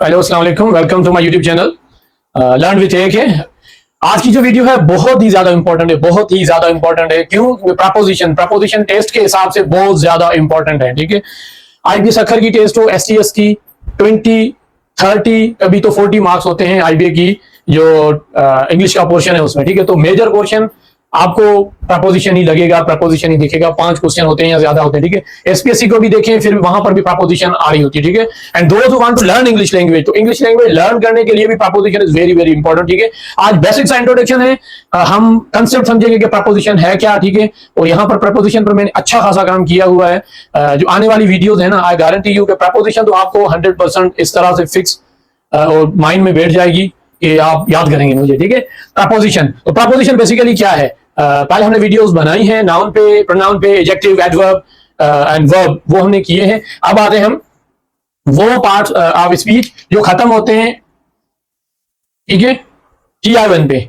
Hello अस्सलाम वालेकुम, welcome to my YouTube channel learn with AK। आज की जो वीडियो है बहुत ही ज्यादा इंपॉर्टेंट है, बहुत ही ज्यादा इंपॉर्टेंट है। क्यों? प्रपोजिशन टेस्ट के हिसाब से बहुत ज्यादा इंपॉर्टेंट है। ठीक है, IBS अखर की टेस्ट हो, STS की 20, 30, कभी तो 40 मार्क्स होते हैं IBA की जो इंग्लिश का पोर्शन है उसमें। ठीक है, तो मेजर पोर्शन आपको प्रपोजिशन ही लगेगा, प्रपोजिशन ही दिखेगा। 5 क्वेश्चन होते हैं या ज्यादा होते हैं। ठीक है, SPSC को भी देखें, फिर वहां पर भी प्रपोजिशन आ रही होती है। ठीक है, and those who want to learn English language, तो इंग्लिश लैंग्वेज लर्न करने के लिए भी preposition is very very important. ठीक है, आज बेसिक सा इंट्रोडक्शन है, हम कंसेप्ट समझेंगे कि प्रपोजिशन है क्या। ठीक है, और यहाँ पर प्रपोजिशन पर मैंने अच्छा खासा काम किया हुआ है। जो आने वाली वीडियोज है ना, आई गारंटी यू कि प्रपोजिशन तो आपको 100% इस तरह से फिक्स और माइंड में बैठ जाएगी कि आप याद करेंगे मुझे। ठीक है, प्रपोजिशन, तो प्रपोजिशन बेसिकली क्या है? पहले हमने वीडियोस बनाई हैं नाउन पे, प्रोनाउन पे, एडजेक्टिव, एडवर्ब एंड वर्ब, वो हमने किए हैं। अब आते हैं हम वो पार्ट्स ऑफ स्पीच जो खत्म होते हैं, ठीक है, TI1 पे।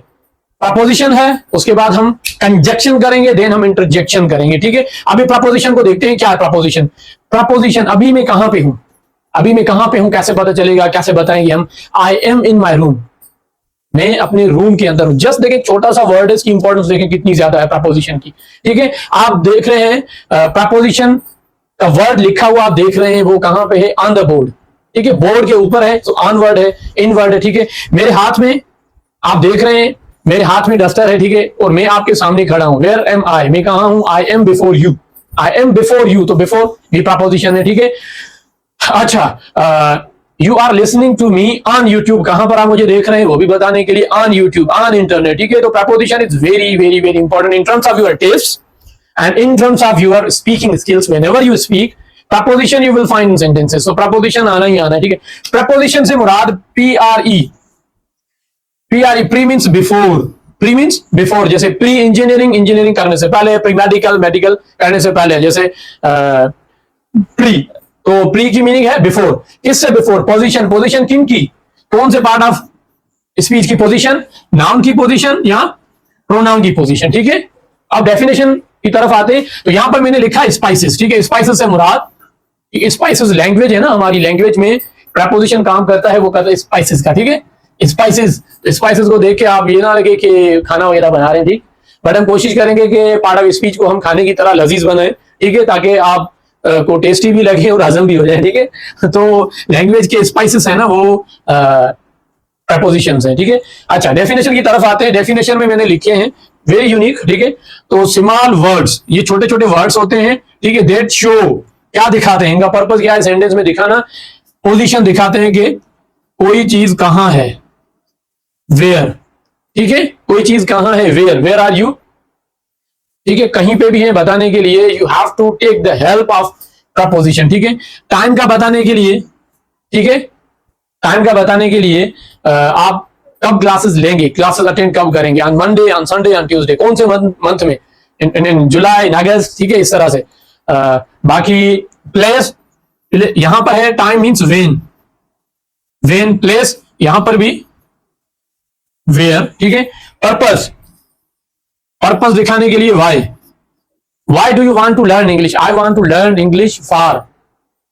प्रपोजिशन है, उसके बाद हम कंजक्शन करेंगे, देन हम इंटरजेक्शन करेंगे। ठीक है, अभी प्रपोजिशन को देखते हैं क्या है प्रपोजिशन। प्रपोजिशन अभी मैं कहां पे हूं, अभी मैं कहां पे हूं कैसे पता चलेगा, कैसे बताएंगे हम? I am in my room, मैं अपने रूम के अंदर हूं। जस्ट देखें, छोटा सा वर्ड है, इसकी इंपॉर्टेंस देखें कितनी ज्यादा है प्रपोजिशन की। ठीक है, आप देख रहे हैं प्रपोजिशन का वर्ड लिखा हुआ आप देख रहे हैं, वो कहां पे है? On the board. ठीक है, बोर्ड के ऊपर है, तो ऑन वर्ड है, इन वर्ड है। ठीक है, मेरे हाथ में आप देख रहे हैं, मेरे हाथ में डस्टर है। ठीक है, और मैं आपके सामने खड़ा हूं। वेयर एम आई, मैं कहां हूं? I am before you, I am before you, तो बिफोर भी प्रपोजिशन है। ठीक है, अच्छा, you are listening to me on YouTube, कहां पर आप मुझे देख रहे हैं वो भी बताने के लिए ऑन यूट्यूब, ऑन इंटरनेट। ठीक है, तो preposition is very very very important in terms of your test and in terms of your speaking skills. Whenever you speak preposition you will find in sentences, so preposition आना ही आना है। ठीक है, preposition से मुराद PRE, pre means before, pre means before. जैसे pre engineering, engineering करने से पहले, प्री मेडिकल, मेडिकल करने से पहले। जैसे प्री, तो प्री की मीनिंग है बिफोर। किससे बिफोर? पोजीशन, पोजीशन किन की? कौन से पार्ट ऑफ स्पीच की पोजीशन? नाउन की पोजीशन या प्रोनाउन की पोजीशन। ठीक है, अब डेफिनेशन की तरफ आते हैं, तो यहां पर मैंने लिखा स्पाइसेस। ठीक है, स्पाइसेस से मुराद, स्पाइसेस लैंग्वेज है ना, हमारी लैंग्वेज में प्रपोजिशन काम करता है, वो करता है स्पाइसेस का। ठीक है, स्पाइसेस, स्पाइसेस को देख के आप ये ना लगे कि खाना वगैरह बना रहे हैं। ठीक, बट हम कोशिश करेंगे कि पार्ट ऑफ स्पीच को हम खाने की तरह लजीज बनाए। ठीक है, ताकि आप को टेस्टी भी लगे और हजम भी हो जाए। ठीक है, तो लैंग्वेज के स्पाइसेस है ना, वो प्रपोजिशंस हैं। ठीक है, अच्छा, डेफिनेशन की तरफ आते हैं। डेफिनेशन में मैंने लिखे हैं वेरी यूनिक। ठीक है, तो स्मॉल वर्ड्स, ये छोटे छोटे वर्ड्स होते हैं। ठीक है, दैट शो, क्या दिखाते हैं, इनका पर्पस क्या है? सेंटेंस में दिखाना, पोजीशन दिखाते हैं कि कोई चीज कहां है, वेयर। ठीक है, कोई चीज कहां है, वेयर, वेयर आर यू। ठीक है, कहीं पे भी है बताने के लिए you have to take the help of preposition. ठीक है, टाइम का बताने के लिए, ठीक है, टाइम का बताने के लिए आप कब क्लासेस लेंगे, क्लासेस अटेंड कब करेंगे? On Monday, on Sunday, on Tuesday. कौन से मंथ में? इन जुलाई, इन अगस्त। ठीक है, इस तरह से। बाकी प्लेस, यहां पर है time means when, when, place यहां पर भी वेयर। ठीक है, पर्पस, पर्पस दिखाने के लिए why do you want to learn English? I want to learn English for,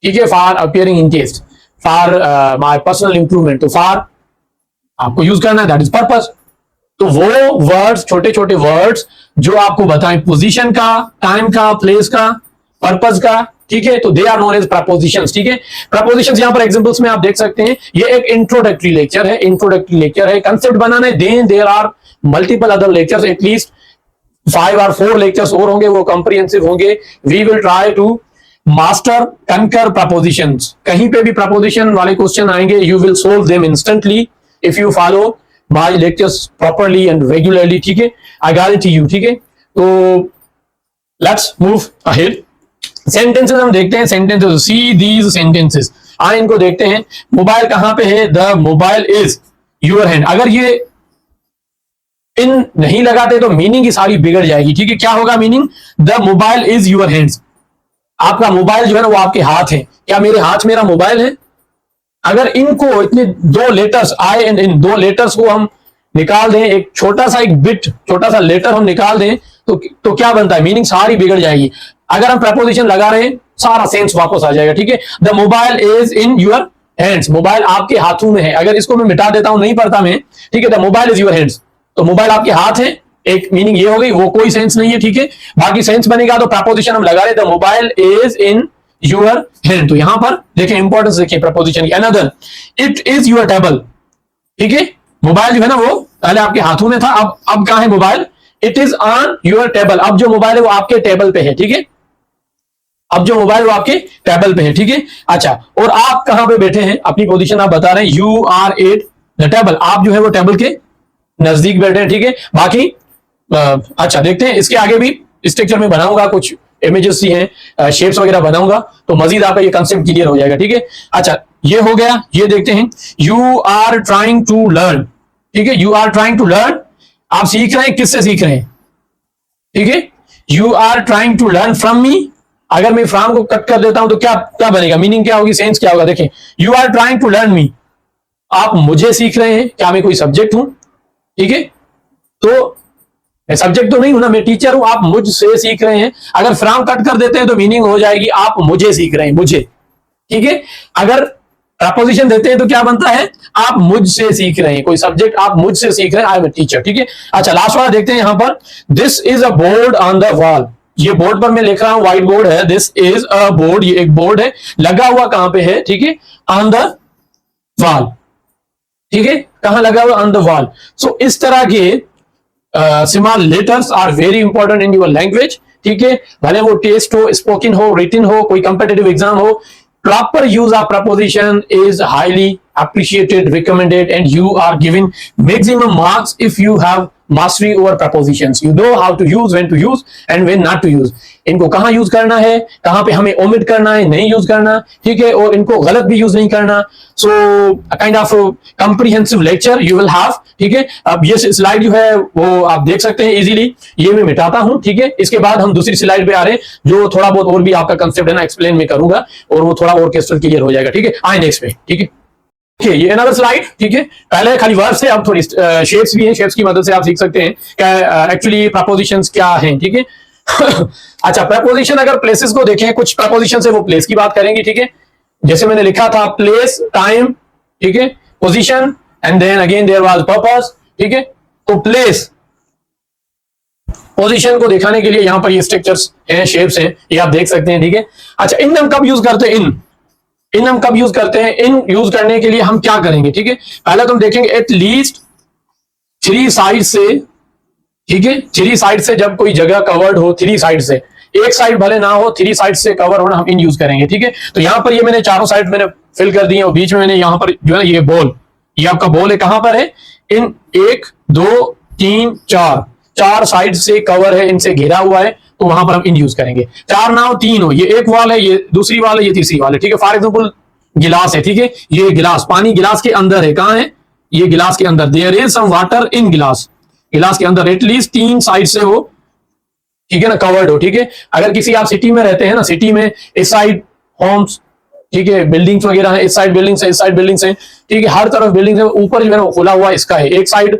ठीक है, for appearing in test, for my personal improvement. तो फॉर आपको यूज करना है, दैट इज पर्पस। तो वो वर्ड्स, छोटे छोटे वर्ड्स जो आपको बताएं पोजीशन का, टाइम का, प्लेस का, पर्पस का। ठीक है, तो they are known as prepositions. ठीक है, प्रपोजिशंस यहां पर एग्जांपल्स में आप देख सकते हैं। ये एक इंट्रोडक्टरी लेक्चर है, इंट्रोडक्टरी लेक्चर है, कंसेप्ट बनाना है। Then there are multiple other lectures, at least 5 or 4 lectures और होंगे, वो कॉम्प्रिहेंसिव होंगे। We will try to master conquer prepositions. कहीं पे भी प्रपोजिशन वाले क्वेश्चन आएंगे, you will solve them instantly if you follow my lectures properly and regularly. ठीक है, आई गारंटी यू। ठीक है, तो लेट्स मूव अहेड। सेंटेंसेस हम देखते हैं, सेंटेंसेस, सी दीज सेंटेंसेस। आए इनको देखते हैं। मोबाइल कहां पे है? The mobile is your hand. अगर ये इन नहीं लगाते तो मीनिंग की सारी बिगड़ जाएगी। ठीक है, क्या होगा meaning? The mobile is your hands, आपका मोबाइल जो है ना वो आपके हाथ है। क्या मेरे हाथ मेरा मोबाइल है? अगर इनको, इतने 2 लेटर्स आए, इन 2 लेटर्स को हम निकाल दें, एक छोटा सा, एक बिट, छोटा सा लेटर हम निकाल दें, तो क्या बनता है? मीनिंग सारी बिगड़ जाएगी। अगर हम प्रपोजिशन लगा रहे हैं, सारा सेंस वापस आ जाएगा। ठीक है, the mobile is in your hands, mobile आपके हाथों में है। अगर इसको मैं मिटा देता हूं, नहीं पढ़ता मैं, ठीक है, the mobile is your hands, तो मोबाइल आपके हाथ है, एक मीनिंग ये हो गई, वो कोई सेंस नहीं है, ठीक है। बाकी सेंस बनेगा तो प्रपोजिशन हम लगा रहे, the mobile is in your hand, तो यहां पर देखिए इंपॉर्टेंस देखिए प्रपोजिशन की। Another, it is your table, ठीक है, मोबाइल जो है ना वो पहले आपके हाथों में था, अब कहां है mobile, it is on your table, अब जो मोबाइल है वो आपके टेबल पे है, ठीक है, अब जो मोबाइल वो आपके टेबल पे है, ठीक है। अच्छा, और आप कहां पे बैठे हैं, अपनी पोजीशन आप बता रहे हैं, you are at the table, आप जो है वो टेबल के नजदीक बैठे हैं, ठीक है। बाकी अच्छा देखते हैं, इसके आगे भी स्ट्रक्चर में बनाऊंगा, कुछ इमेजेस ही हैं, शेप्स वगैरह बनाऊंगा, तो मजीद आपका ये कंसेप्ट क्लियर हो जाएगा, ठीक है। अच्छा, ये हो गया, ये देखते हैं, you are trying to learn, ठीक है, you are trying to learn, आप सीख रहे हैं, किससे सीख रहे हैं, ठीक है, you are trying to learn from me, अगर मैं फ्रॉम को कट कर देता हूं तो क्या क्या बनेगा, मीनिंग क्या होगी, सेंस क्या होगा, देखिए, you are trying to learn me, आप मुझे सीख रहे हैं, क्या मैं कोई सब्जेक्ट हूं, ठीक है, तो मैं सब्जेक्ट तो नहीं हूं ना, मैं टीचर हूं, आप मुझसे सीख रहे हैं। अगर फ्रॉम कट कर देते हैं तो मीनिंग हो जाएगी आप मुझे सीख रहे हैं, मुझे, ठीक है। अगर प्रपोजिशन देते हैं तो क्या बनता है, आप मुझसे सीख रहे हैं, कोई सब्जेक्ट आप मुझसे सीख रहे हैं, आई एम ए टीचर, ठीक है। अच्छा, लास्ट वाला देखते हैं यहां पर, this is a board on the wall, ये बोर्ड पर मैं लिख रहा हूं, व्हाइट बोर्ड है, दिस इज अ बोर्ड, ये एक बोर्ड है, लगा हुआ कहां पे है, ठीक है, ऑन द वॉल, ठीक है, कहां लगा हुआ, ऑन द वॉल। सो इस तरह के small letters are very important in your language, ठीक है, भले वो टेस्ट हो, स्पोकन हो, रिटन हो, कोई कंपेटिटिव एग्जाम हो, proper use of preposition is highly appreciated, recommended, and you are given maximum marks if you have mastery over prepositions. You know how to use, when to use and when not to use. इनको कहाँ use करना है, कहाँ पे हमें omit करना है, नहीं यूज करना, ठीक है, और इनको गलत भी यूज नहीं करना। So kind of comprehensive lecture you will have, ठीक है। अब ये स्लाइड जो है वो आप देख सकते हैं इजीली, ये मैं मिटाता हूं, ठीक है। इसके बाद हम दूसरी स्लाइड पे आ रहे हैं, जो थोड़ा बहुत और भी आपका कंसेप्ट है ना एक्सप्लेन मैं करूंगा, और वो थोड़ा और क्रिस्टल क्लियर हो जाएगा, ठीक है। आए नेक्स्ट पे, ठीक है। ठीक है, ये अनदर स्लाइड, ठीक है, पहले खाली वर्ब्स है, अब थोड़ी शेप्स भी हैं, शेप्स की मदद से आप सीख सकते हैं क्या एक्चुअली प्रपोजिशंस क्या हैं, ठीक है। अच्छा, प्रपोजिशन अगर प्लेसेस को देखें, कुछ प्रपोजिशन से वो प्लेस की बात करेंगे, ठीक है, जैसे मैंने लिखा था प्लेस, टाइम, ठीक है, position, and then again there was purpose, ठीक है। तो प्लेस, पोजीशन को दिखाने के लिए यहां पर ये स्ट्रक्चर्स हैं, शेप्स हैं, ये आप देख सकते हैं, ठीक है। अच्छा, इन हम कब यूज करते हैं, इन हम कब यूज करते हैं, इन यूज करने के लिए हम क्या करेंगे, ठीक है। पहले तो हम देखेंगे एट लीस्ट 3 साइड से, ठीक है, 3 साइड से जब कोई जगह कवर्ड हो, 3 साइड से, एक साइड भले ना हो, 3 साइड से कवर होना, हम इन यूज करेंगे, ठीक है। तो यहां पर ये मैंने चारों साइड मैंने फिल कर दी है, और बीच में मैंने यहां पर जो है ये बॉल, ये आपका बॉल है, कहां पर है, इन 1 2 3 4 साइड से कवर है, इनसे घेरा हुआ है, तो वहां पर हम इन यूज करेंगे। 4 ना हो, 3 हो, ये एक वॉल है, ये दूसरी वॉल है, ये तीसरी वॉल है, ठीक है। फॉर एग्जाम्पल गिलास है, ठीक है, ये गिलास, पानी गिलास के अंदर है, कहां है, ये गिलास के अंदर, there is some water in गिलास, गिलास के अंदर एटलीस्ट 3 साइड से हो, ठीक है ना, कवर्ड हो, ठीक है। अगर किसी आप सिटी में रहते हैं ना, सिटी में इस साइड होम्स, ठीक है, बिल्डिंग्स वगैरह है, इस साइड बिल्डिंग्स है, इस साइड बिल्डिंग्स है, ठीक है, हर तरफ बिल्डिंग्स है, ऊपर जो है ना खुला हुआ इसका है, एक साइड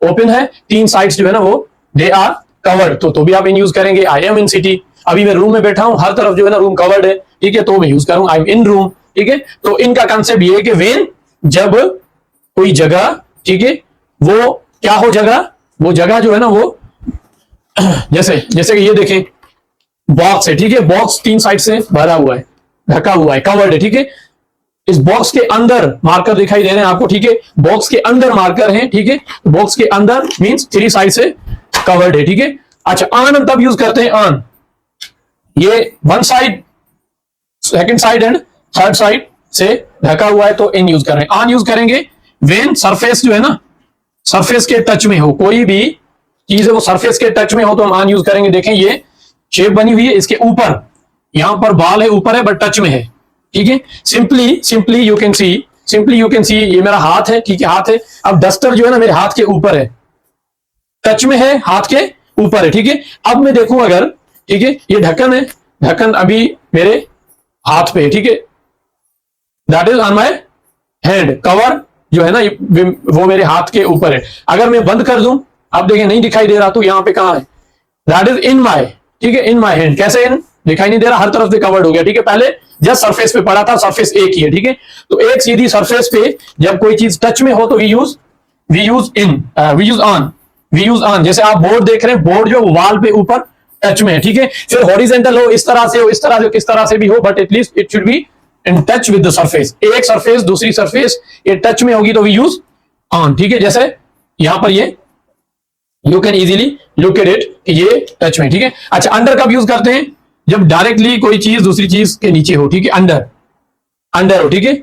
ओपन है, 3 साइड्स जो है ना वो दे आर कवर्ड, तो भी आप इन यूज करेंगे। आई एम इन सिटी, अभी मैं रूम में बैठा हूं, हर तरफ जो है ना रूम कवर्ड है, ठीक है, तो मैं यूज करूंगा आई एम इन रूम, ठीक है। तो इनका कंसेप्ट ये है कि वेन, जब कोई जगह, ठीक है, वो क्या हो जगह, वो जगह जो है ना वो जैसे कि ये देखें बॉक्स है, ठीक है, बॉक्स 3 साइड से भरा हुआ है, ढका हुआ है, कवर्ड है, ठीक है। इस बॉक्स के अंदर मार्कर दिखाई दे रहे हैं आपको, ठीक है, बॉक्स के अंदर मार्कर है, ठीक है, बॉक्स के अंदर मींस 3 साइड से कवर्ड है, ठीक है। अच्छा, ऑन हम तब यूज करते हैं, ऑन, ये 1 side, second side and third side से ढका हुआ है, तो इन यूज कर रहे हैं। ऑन यूज करेंगे वेन सरफेस जो है ना, सरफेस के टच में हो, कोई भी चीज है वो सरफेस के टच में हो, तो हम ऑन यूज करेंगे। देखें ये शेप बनी हुई है, इसके ऊपर यहां पर बाल है, ऊपर है, बट टच में है, ठीक है। सिंपली यू कैन सी, ये मेरा हाथ है, ठीक है, हाथ है, अब डस्टर जो है ना मेरे हाथ के ऊपर है, टच में है, हाथ के ऊपर है, ठीक है। अब मैं देखूं अगर, ठीक है, ये ढक्कन है, ढक्कन अभी मेरे हाथ पे है, ठीक है, that is on my hand, cover जो है ना वो मेरे हाथ के ऊपर है। अगर मैं बंद कर दूं, आप देखें नहीं दिखाई दे रहा, तो यहां पे कहां है, दैट इज इन माई, ठीक है, इन माई हैंड, कैसे इन, दिखाई नहीं दे रहा, हर तरफ से कवर्ड हो गया, ठीक है। पहले जस्ट सरफेस पे पड़ा था, सरफेस एक ही है, ठीक है। तो एक सीधी सरफेस पे जब कोई चीज टच में हो तो वी यूज ऑन। जैसे आप बोर्ड देख रहे हैं, बोर्ड जो वॉल पे ऊपर टच में है, ठीक है। फिर हॉरिजेंटल हो, इस तरह से हो, इस तरह से, किस तरह से भी हो, but at least it should be in touch with the surface. एक सरफेस दूसरी सरफेस ये टच में होगी तो वी यूज ऑन, ठीक है। जैसे यहां पर ये you can easily look at it कि ये टच में, ठीक है। अच्छा, अंडर कब यूज करते हैं? जब डायरेक्टली कोई चीज दूसरी चीज के नीचे हो, ठीक है। अंडर हो, ठीक है।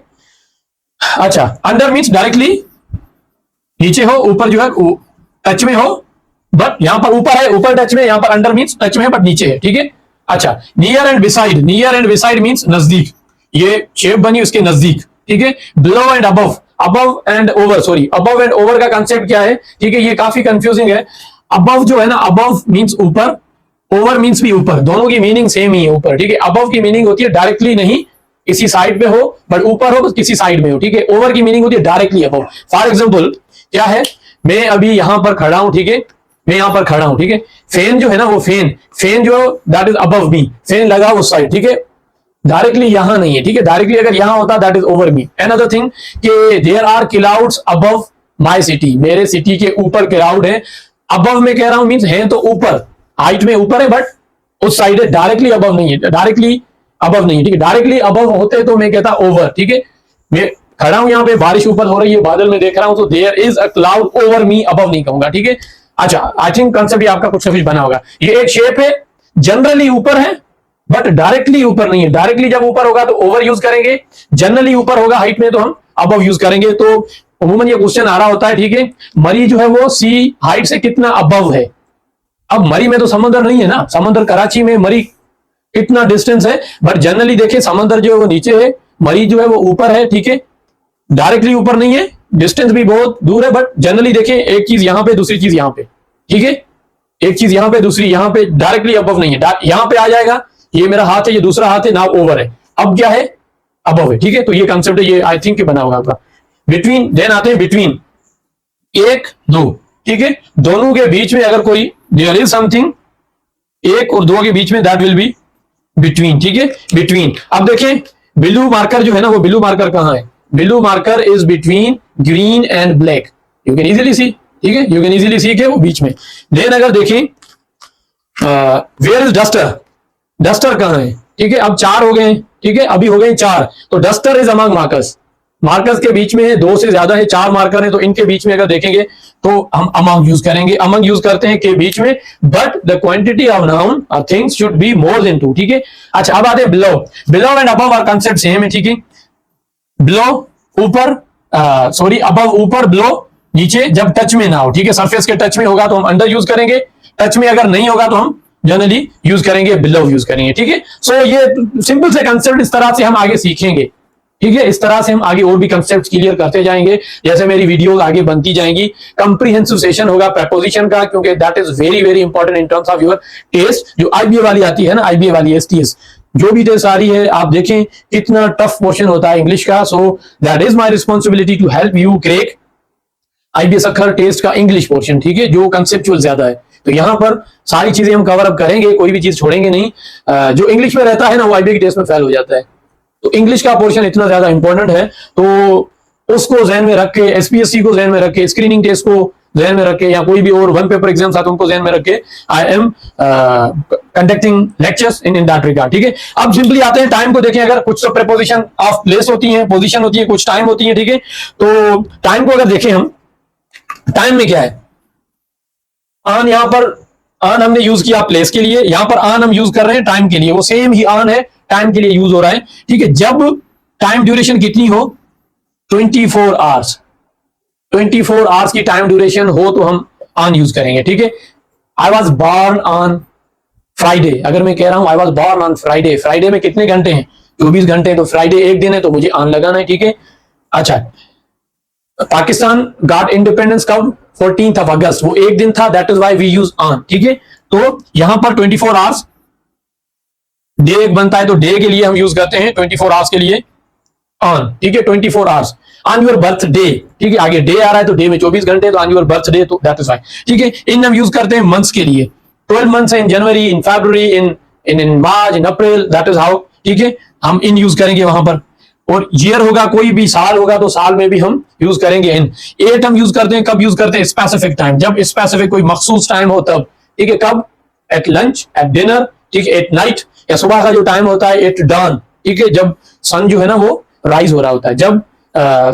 अच्छा, अंडर मीन्स डायरेक्टली नीचे हो, ऊपर जो है टच में हो, बट यहां पर ऊपर है, ऊपर टच में, यहां पर अंडर मीन्स टच में है बट नीचे है, ठीक है। अच्छा, नियर एंड बिसाइड मीन्स नजदीक, ये शेप बनी उसके नजदीक, ठीक है। Below and above and over का कंसेप्ट क्या है, ठीक है। ये काफी कंफ्यूजिंग है। अबव जो है ना, अबव मीन्स ऊपर, ओवर मीन्स भी ऊपर, दोनों की मीनिंग सेम ही है, ऊपर, ठीक है। अबव की मीनिंग होती है डायरेक्टली नहीं, किसी साइड पे हो, बट ऊपर हो किसी साइड में हो, ठीक है। ओवर की मीनिंग होती है डायरेक्टली अबव। फॉर एग्जाम्पल क्या है, मैं अभी यहां पर खड़ा हूं, ठीक है। मैं यहां पर खड़ा हूं, ठीक है। फैन जो है ना, वो फैन जो that is above me, fan लगा उस साइड, ठीक है। डायरेक्टली यहां नहीं है, ठीक है। डायरेक्टली अगर यहां होता that is over me. Another thing कि there are clouds above my city, मेरे सिटी के ऊपर क्लाउड है। अबव में कह रहा हूं मींस है तो ऊपर, हाइट में ऊपर है, बट उस साइड है, डायरेक्टली अबव नहीं है, डायरेक्टली अबव नहीं है, ठीक है। डायरेक्टली अबव होते तो मैं कहता ओवर, ठीक है। मैं खड़ा हूं यहां पे, बारिश ऊपर हो रही है, बादल में देख रहा हूं, तो there is a cloud over me, above नहीं कहूंगा, ठीक है। अच्छा, आई थिंक कंसेप्ट ये आपका कुछ ना कुछ बना होगा। ये एक शेप है, जनरली ऊपर है बट डायरेक्टली ऊपर नहीं है। डायरेक्टली जब ऊपर होगा तो ओवर यूज करेंगे, जनरली ऊपर होगा हाइट में तो हम अबव यूज करेंगे। तो अमूमन ये क्वेश्चन आ रहा होता है, ठीक है। मरी जो है वो सी हाइट से कितना अबव है? अब मरी में तो समंदर नहीं है ना, समंदर कराची में, मरी कितना डिस्टेंस है, बट जनरली देखिए समंदर जो है वो नीचे है, मरी जो है वो ऊपर है, ठीक है। डायरेक्टली ऊपर नहीं है, डिस्टेंस भी बहुत दूर है, बट जनरली देखें एक चीज यहां पे दूसरी चीज यहां पे, ठीक है। एक चीज यहां पे दूसरी यहां पे, डायरेक्टली अबव नहीं है। यहां पे आ जाएगा, ये मेरा हाथ है, ये दूसरा हाथ है, नाउ ओवर है, अब क्या है, अबव है, ठीक है। तो ये कंसेप्ट है, ये आई थिंक बना होगा आपका। बिटवीन, देन आते हैं बिटवीन, एक दो, ठीक है। दोनों के बीच में अगर कोई देयर इज समथिंग, एक और दो के बीच में, दैट विल बी बिटवीन, ठीक है। बिटवीन, अब देखें ब्लू मार्कर जो है ना, वो ब्लू मार्कर कहां है? Blue marker is between green and black, you can easily सी, ठीक है। यू कैन इजीली सी के वो बीच में। देन अगर देखें वेयर इज डस्टर, डस्टर कहां है, ठीक है। अब चार हो गए, ठीक है, अभी हो गए चार, तो duster is among markers, markers के बीच में है, दो से ज्यादा है, चार मार्कर है, तो इनके बीच में अगर देखेंगे तो हम अमंग यूज करेंगे। अमंग यूज करते हैं के बीच में, but the quantity of noun things should be more than two, ठीक है। अच्छा, अब आते हैं below. Below and above are concept same है, ठीक है। बिलो ऊपर, सॉरी अबव ऊपर, बिलो नीचे, जब टच में ना हो, ठीक है। सरफेस के टच में होगा तो हम अंडर यूज करेंगे, टच में अगर नहीं होगा तो हम जनरली यूज करेंगे बिलो यूज करेंगे, ठीक है। सो ये सिंपल से कंसेप्ट, इस तरह से हम आगे सीखेंगे, ठीक है। इस तरह से हम आगे और भी कंसेप्ट क्लियर करते जाएंगे, जैसे मेरी वीडियोस आगे बनती जाएंगी। कंप्रीहेंसिव सेशन होगा प्रीपोजिशन का, क्योंकि that is very very important in terms of your test. जो आईबीए वाली आती है ना, आईबीए वाली एसटीएस, जो भी टेस्ट आ रही है, आप देखें कितना टफ पोर्शन होता है इंग्लिश का। So that is my responsibility to help you crack IBS अखर टेस्ट का इंग्लिश पोर्शन, ठीक है, जो कंसेप्चुअल ज्यादा है। तो यहां पर सारी चीजें हम कवर अप करेंगे, कोई भी चीज छोड़ेंगे नहीं। जो इंग्लिश में रहता है ना, वो आईबीए के टेस्ट में फेल हो जाता है। तो इंग्लिश का पोर्शन इतना ज्यादा इंपॉर्टेंट है, तो उसको ध्यान में रख के, एसपीएससी को ध्यान में रख के, स्क्रीनिंग टेस्ट को ध्यान में रख के, या कोई भी और वन पेपर एग्जाम्स आते हैं उनको ध्यान में रख के, I am conducting lectures in that regard, ठीक है। अब सिंपली आते हैं टाइम को देखें। अगर कुछ तो प्रीपोजिशन ऑफ प्लेस होती है, पोजीशन होती है, कुछ टाइम होती है, ठीक है। तो टाइम को अगर देखें हम, टाइम में क्या है, ऑन, यहां पर ऑन हमने यूज किया प्लेस के लिए, यहां पर ऑन हम यूज कर रहे हैं टाइम के लिए, वो सेम ही ऑन है, टाइम के लिए यूज हो रहा है, ठीक है। जब टाइम ड्यूरेशन कितनी हो, 24 आवर्स, 24 आवर्स की टाइम ड्यूरेशन हो तो हम ऑन यूज करेंगे, ठीक है। I was born on Friday, अगर मैं कह रहा हूं I was born on Friday, Friday में कितने घंटे हैं, 24 घंटे, तो फ्राइडे एक दिन है तो मुझे ऑन लगाना है, ठीक है। अच्छा, पाकिस्तान गॉट इंडिपेंडेंस कब, 14th of August, वो एक दिन था, that is why we use on, ठीक है। तो यहां पर 24 आवर्स, डे एक बनता है तो डे के लिए हम यूज करते हैं 24 आवर्स के लिए ऑन, ठीक है। 24 आवर्स ऑन योर बर्थडे, ठीक है। आगे डे आ रहा है तो डे में 24 घंटे, तो ऑन योर बर्थडे, तो दैट इज व्हाई, ठीक है। इन हम यूज करते हैं मंथ्स के लिए, 12 मंथ्स है, इन जनवरी, इन फरवरी, इन इन मार्च, इन अप्रैल, दैट इज हाउ, ठीक है, हम इन यूज करेंगे वहां पर। और ईयर होगा, कोई भी साल होगा तो साल में भी हम यूज करेंगे इन। एट हम यूज करते हैं, कब यूज करते हैं? स्पेसिफिक टाइम, जब स्पेसिफिक कोई मखसूस टाइम हो तब, ठीक है। कब? एट लंच, एट डिनर, ठीक है, एट नाइट, या सुबह का जो टाइम होता है एट डॉन, ठीक है, जब सन जो है ना वो राइज हो रहा होता है। जब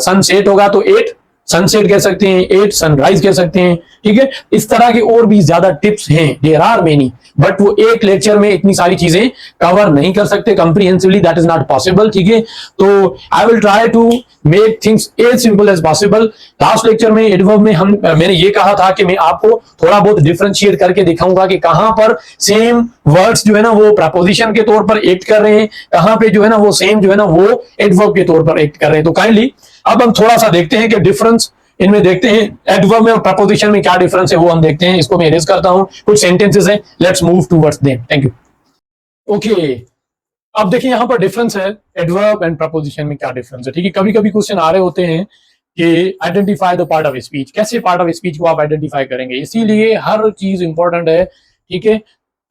सन सेट होगा तो एट सनसेट कह सकते हैं, एट सनराइज कह सकते हैं, ठीक है। इस तरह के और भी ज्यादा टिप्स हैं, देयर आर मेनी, बट वो एक लेक्चर में इतनी सारी चीजें कवर नहीं कर सकते comprehensively, that is not possible, ठीक है। तो I will try to make things as simple as possible. Last lecture में एडवर्ब में मैंने ये कहा था कि मैं आपको थोड़ा बहुत डिफरेंशिएट करके दिखाऊंगा कि कहां पर सेम वर्ड्स जो है ना वो प्रपोजिशन के तौर पर एक्ट कर रहे हैं, कहां पे जो है ना वो सेम जो है ना वो एडवर्ब के तौर पर एक्ट कर रहे हैं। तो काइंडली अब हम थोड़ा सा देखते हैं कि डिफरेंस इनमें देखते हैं, एडवर्ब में और प्रपोजिशन में क्या डिफरेंस है वो हम देखते हैं। इसको मैं इरेज करता हूं, कुछ सेंटेंसेस हैं, let's move towards them. Thank you. Okay, अब देखिए यहां पर डिफरेंस है, एडवर्ब एंड प्रपोजिशन में क्या डिफरेंस है, ठीक है। कभी कभी क्वेश्चन आ रहे होते हैं कि identify the part of speech, कैसे पार्ट ऑफ स्पीच को आप आइडेंटिफाई करेंगे, इसीलिए हर चीज इंपॉर्टेंट है, ठीक है।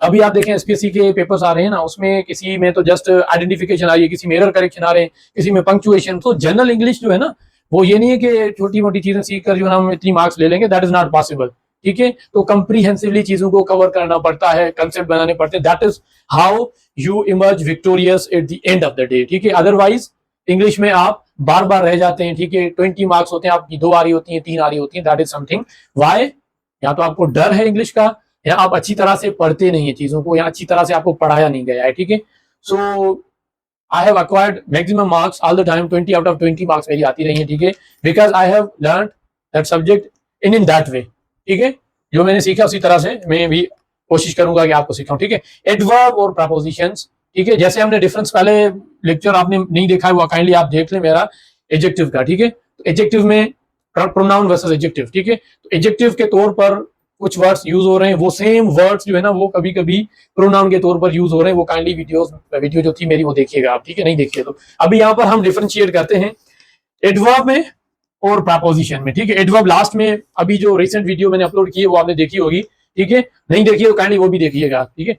अभी आप देखें एसपीएससी के पेपर्स आ रहे हैं ना, उसमें किसी में तो जस्ट आइडेंटिफिकेशन आ रही है, किसी में एरर करेक्शन आ रहे हैं, किसी में पंक्चुएशन। तो जनरल इंग्लिश जो है ना वो ये नहीं है कि छोटी मोटी चीजें सीख कर जो है हम इतनी मार्क्स ले लेंगे, दैट इज नॉट पॉसिबल, ठीक है। तो कंप्रीहेंसिवली चीजों को कवर करना पड़ता है, कंसेप्ट बनाने पड़ते हैं, that is how you emerge victorious at the end of the day, ठीक है। अदरवाइज इंग्लिश में आप बार बार रह जाते हैं, ठीक है। 20 मार्क्स होते हैं, आपकी 2 आ रही होती है, 3 आ रही होती है, दैट इज समथिंग वाई, या तो आपको डर है इंग्लिश का, या आप अच्छी तरह से पढ़ते नहीं है चीजों को, या अच्छी तरह से आपको पढ़ाया नहीं गया है, ठीक है। सो I have acquired maximum marks all the time, 20 out of 20 marks मेरी आती रही है, ठीक है, because I have learned that subject in that way, ठीक है। जो मैंने सीखा उसी तरह से मैं भी कोशिश करूंगा कि आपको सिखाऊं, ठीक है। एडवर्ब और प्रपोजिशंस, ठीक है, जैसे हमने डिफरेंस पहले लेक्चर आपने नहीं देखा है वो काइंडली आप देख लें मेरा एडजेक्टिव का, ठीक है। तो एडजेक्टिव में प्रोनाउन वर्सेस एडजेक्टिव, ठीक है। तो एडजेक्टिव के तौर पर कुछ वर्ड्स यूज हो रहे हैं, वो सेम वर्ड्स जो है ना वो कभी कभी प्रोनाउन के तौर पर यूज हो रहे हैं, वो काइंडली वीडियो जो थी मेरी वो देखिएगा आप, ठीक है। नहीं देखिए तो अभी यहाँ पर हम डिफरेंशिएट करते हैं एडवर्ब में और प्रपोजिशन में, ठीक है। एडवर्ब लास्ट में अभी जो रिसेंट वीडियो मैंने अपलोड की है वो आपने देखी होगी, ठीक है। नहीं देखी तो काइंडली वो भी देखिएगा, ठीक है।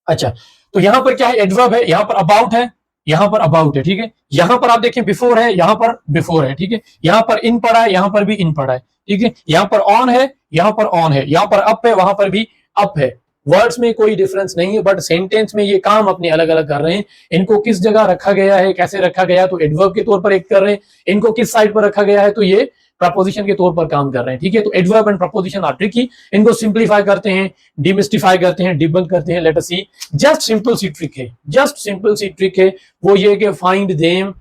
अच्छा, तो यहाँ पर क्या है, एडवर्ब है, यहाँ पर अबाउट है, यहाँ पर अबाउट है, ठीक है। यहाँ पर आप देखें बिफोर है, यहाँ पर बिफोर है, ठीक है। यहाँ पर इन पड़ा है, यहाँ पर भी इन पड़ा है, ठीक है। यहाँ पर ऑन है, यहाँ पर ऑन है, यहाँ पर अप है, वहां पर भी अप है। वर्ड्स में कोई डिफरेंस नहीं है, बट सेंटेंस में ये काम अपने अलग अलग कर रहे हैं। इनको किस जगह रखा गया है, कैसे रखा गया, तो एडवर्ब के तौर पर एक कर रहे हैं, इनको किस साइड पर रखा गया है तो ये प्रपोजिशन के तौर पर काम कर रहे हैं, ठीक है। तो adverb and preposition are tricky, इनको सिंप्लीफाई करते हैं, डिमिस्टिफाई करते हैं, डिबंक करते हैं। Let us see, just simple सी ट्रिक है, जस्ट सिंपल सी ट्रिक है, वो ये कि find them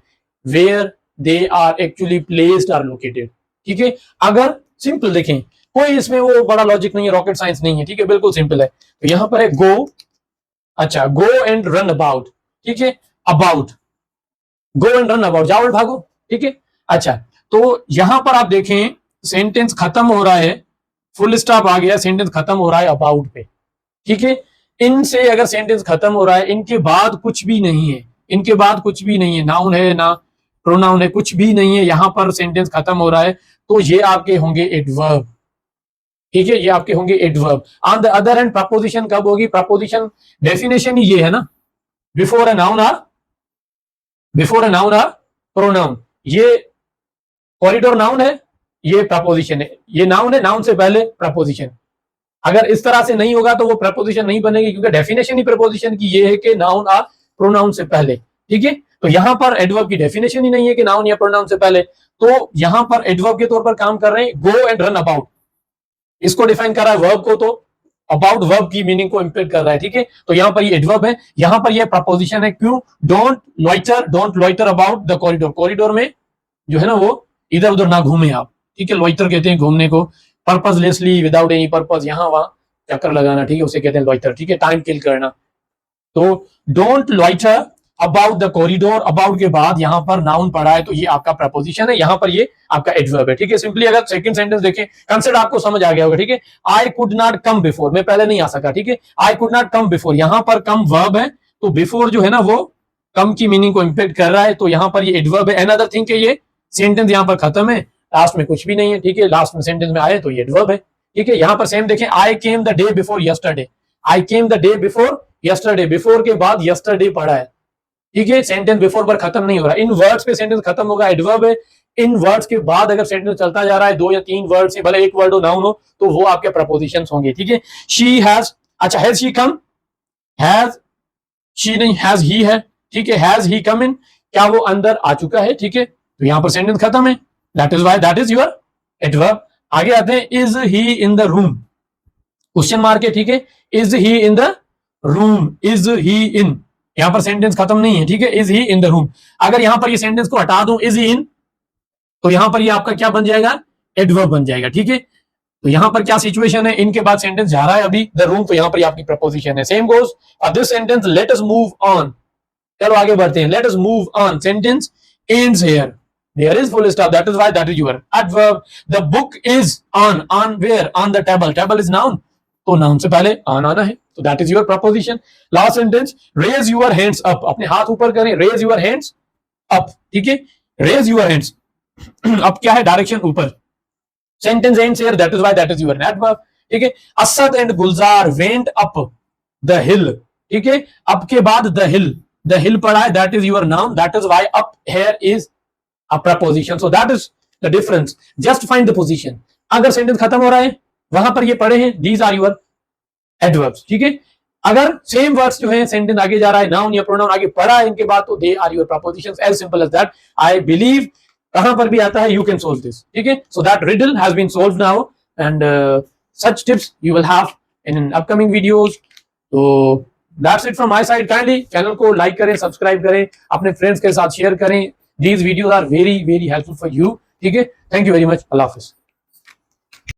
where they are actually placed or located, ठीक है। अगर सिंपल देखें, कोई इसमें वो बड़ा लॉजिक नहीं है, रॉकेट साइंस नहीं है, ठीक है, बिल्कुल सिंपल है। तो यहां पर है गो, अच्छा, गो एंड रन अबाउट, ठीक है, about, go and run about, जाओ और भागो, ठीक है। अच्छा, तो यहां पर आप देखें सेंटेंस खत्म हो रहा है, फुल स्टॉप आ गया, सेंटेंस खत्म हो रहा है अबाउट पे, ठीक है। इनसे अगर सेंटेंस खत्म हो रहा है, इनके बाद कुछ भी नहीं है, इनके बाद कुछ भी नहीं है, नाउन है ना प्रोनाउन है, कुछ भी नहीं है, यहां पर सेंटेंस खत्म हो रहा है, तो ये आपके होंगे एडवर्ब, ठीक है, ये आपके होंगे adverb. On the other hand preposition कब होगी, प्रपोजिशन डेफिनेशन ही ये है ना, before a noun or, before a noun or pronoun, ये कॉरिडोर नाउन है, ये प्रपोजिशन है, ये नाउन है, नाउन से पहले प्रपोजिशन। अगर इस तरह से नहीं होगा तो वो प्रपोजिशन नहीं बनेगी, क्योंकि डेफिनेशन ही प्रपोजिशन की ये है कि नाउन आर प्रोनाउन से पहले, ठीक है। तो यहां पर एडवर्ब की डेफिनेशन ही नहीं है कि नाउन या प्रोनाउन से पहले, तो यहां पर एडवर्ब के तौर पर काम कर रहे हैं गो एंड रन अबाउट, इसको डिफाइन कर रहा है वर्ब को, तो अबाउट वर्ब की मीनिंग को इंपेक्ट कर रहा है, ठीक है। तो यहां पर ये एडवर्ब है, यहां पर ये प्रपोजिशन है, क्यों, don't loiter about the corridor, corridor में जो है ना वो इधर उधर ना घूमे आप, ठीक है। लॉइटर कहते हैं घूमने को, पर्पसलेसली, विदाउट एनी पर्पस, यहां वहां चक्कर लगाना, ठीक है, उसे कहते हैं लॉइटर, ठीक है, टाइम किल करना। तो don't loiter about the corridor, about के बाद यहां पर नाउन पड़ा है, तो ये आपका प्रपोजिशन है, यहां पर ये आपका एडवर्ब है, ठीक है। सिंपली अगर सेकंड सेंटेंस देखें, कंसेप्ट आपको समझ आ गया होगा, ठीक है। I could not come before, मैं पहले नहीं आ सका, ठीक है, I could not come before, यहां पर कम वर्ब है, तो बिफोर जो है ना वो कम की मीनिंग को इंपेक्ट कर रहा है, तो यहां पर ये एडवर्ब है। अनदर थिंग के ये सेंटेंस यहां पर खत्म है, लास्ट में कुछ भी नहीं है, ठीक है, लास्ट में सेंटेंस में आए तो ये एडवर्ब है, ठीक है। यहां पर सेम देखें, I came the day before yesterday, I came the day before yesterday, before के बाद यस्टरडे पढ़ा है, ठीक है। सेंटेंस बिफोर पर खत्म नहीं हो रहा, इन वर्ड्स पे सेंटेंस खत्म होगा, एडवर्ब है। इन वर्ड्स के बाद अगर सेंटेंस चलता जा रहा है 2 या 3 वर्ड से, भले एक वर्ड हो नाउन हो, तो वो आपके प्रपोजिशंस होंगे, ठीक है। शी हैज, अच्छा has she come, has she नहीं, हैज ही है, ठीक है। हैज ही कम इन, क्या वो अंदर आ चुका है, ठीक है। तो यहां पर सेंटेंस खत्म है, that is why that is your adverb. आगे आते हैं, is he in the room, question mark है, ठीक है। Is he in the room, is he in, यहां पर सेंटेंस खत्म नहीं है, ठीक है। Is he in the room, अगर यहां पर ये सेंटेंस को हटा दूं, इज ही इन, तो यहां पर ये आपका क्या बन जाएगा, एडवर्ब बन जाएगा, ठीक है। तो यहां पर क्या सिचुएशन है, इनके बाद सेंटेंस जा रहा है अभी द रूम, तो यहां पर आपकी प्रपोजिशन है। Same goes this sentence, let us move on, चलो आगे बढ़ते हैं, let us move on, sentence ends here, there is full stop, that is why that is your adverb। the book is on where, on the table, table is noun, तो noun से पहले on आना है, तो that is your proposition। last sentence, raise your hands up, अपने हाथ ऊपर करें, raise your hands up, ठीक है। raise your hands अब क्या है, डायरेक्शन ऊपर, sentence ends here, that is why that is your adverb, ठीक है। Asad and Gulzar went up the hill, ठीक है। अब के बाद the hill पढ़ा है, that is your noun, that is why up here is a preposition, so that is the difference, just find the position। अगर सेंटेंस खत्म हो रहा है, वहां पर ये पढ़े हैं, these are your adverbs, ठीक है। अगर सेम वर्ड्स जो है, सेंटेंस आगे जा रहा है, नाउन या प्रोनाउन आगे पढ़ा है इनके बाद, तो they are your prepositions, as simple as that। I believe कहां पर भी आता है, you can solve this, ठीक है। so that riddle has been solved now, and such tips you will have in upcoming videos। तो that's it from my side, kindly channel को like करें, सब्सक्राइब करें, अपने फ्रेंड्स के साथ शेयर करें, these videos are very very helpful for you, ठीक है। thank you very much, Allah Hafiz.